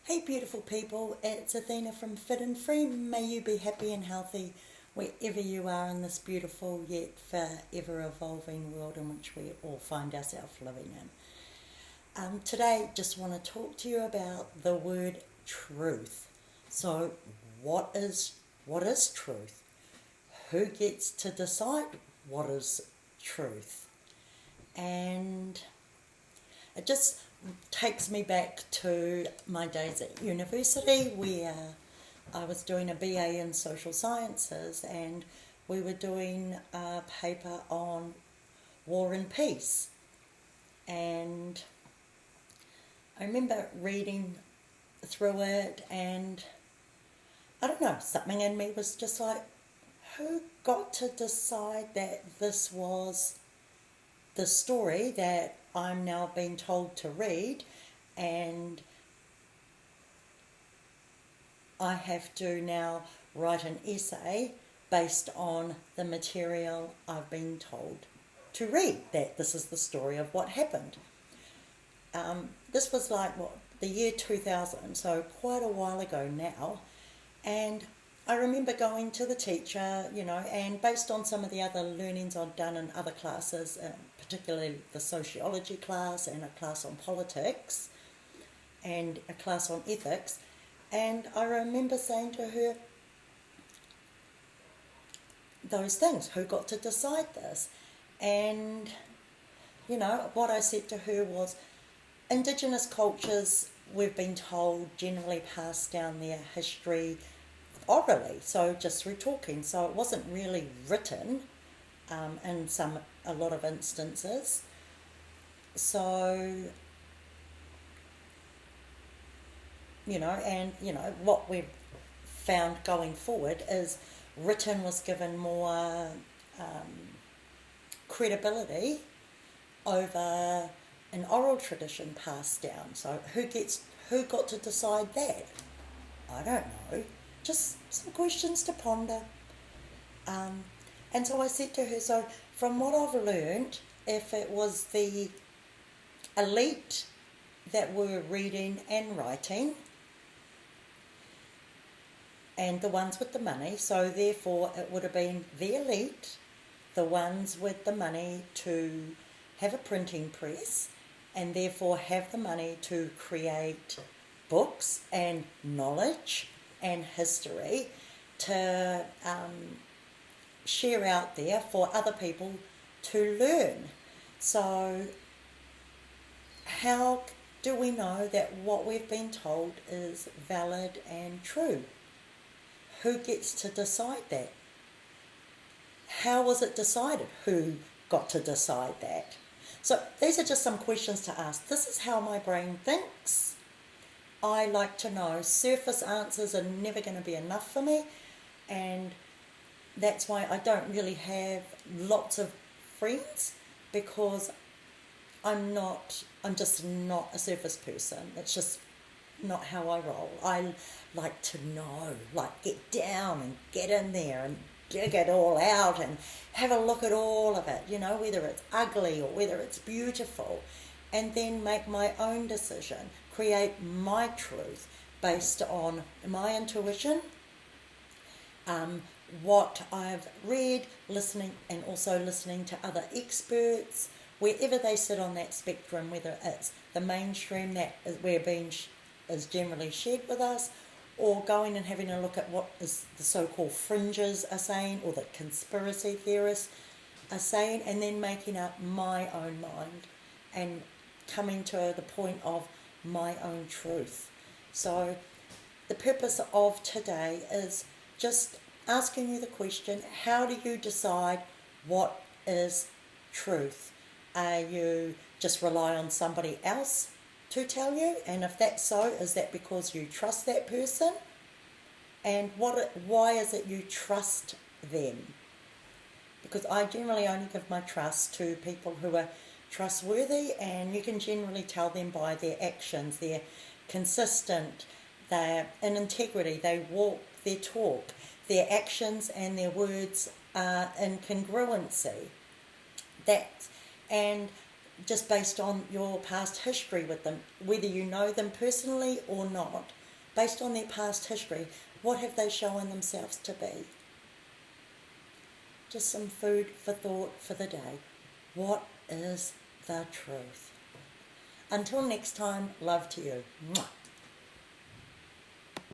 Hey beautiful people, it's Athena from Fit and Free. May you be happy and healthy wherever you are in this beautiful yet forever evolving world in which we all find ourselves living in. Today just want to talk to you about the word truth. So what is truth? Who gets to decide what is truth? And it just takes me back to my days at university where I was doing a BA in social sciences and we were doing a paper on war and peace. And I remember reading through it and I don't know, something in me was just like, who got to decide that this was the story that I'm now being told to read, and I have to now write an essay based on the material I've been told to read, that this is the story of what happened. This was like the year 2000, so quite a while ago now, and I remember going to the teacher, and based on some of the other learnings I'd done in other classes, particularly the sociology class and a class on politics and a class on ethics, and I remember saying to her those things, who got to decide this? And, what I said to her was, Indigenous cultures, we've been told, generally pass down their history orally, so just through talking, so it wasn't really written in a lot of instances. So what we've found going forward is written was given more credibility over an oral tradition passed down. So who got to decide that? I don't know. Just some questions to ponder. And so I said to her, so from what I've learned, if it was the elite that were reading and writing, and the ones with the money, so therefore it would have been the elite, the ones with the money to have a printing press, and therefore have the money to create books and knowledge and history to share out there for other people to learn. So how do we know that what we've been told is valid and true? Who gets to decide that? How was it decided? Who got to decide that? So these are just some questions to ask. This is how my brain thinks. I like to know. Surface answers are never going to be enough for me, and that's why I don't really have lots of friends, because I'm just not a surface person. It's just not how I roll. I like to know, like get down and get in there and dig it all out and have a look at all of it, whether it's ugly or whether it's beautiful, and then make my own decision, create my truth based on my intuition, what I've read, listening, and also listening to other experts, wherever they sit on that spectrum, whether it's the mainstream that is generally shared with us, or going and having a look at what is the so-called fringes are saying, or the conspiracy theorists are saying, and then making up my own mind and coming to the point of my own truth. So the purpose of today is just asking you the question, how do you decide what is truth? Are you just rely on somebody else to tell you? And if that's so, is that because you trust that person? And why is it you trust them? Because I generally only give my trust to people who are trustworthy, and you can generally tell them by their actions. They're consistent, they're in integrity, they walk their talk, their actions and their words are in congruency. And just based on your past history with them, whether you know them personally or not, based on their past history, what have they shown themselves to be? Just some food for thought for the day. What is the truth? Until next time, love to you. Mwah.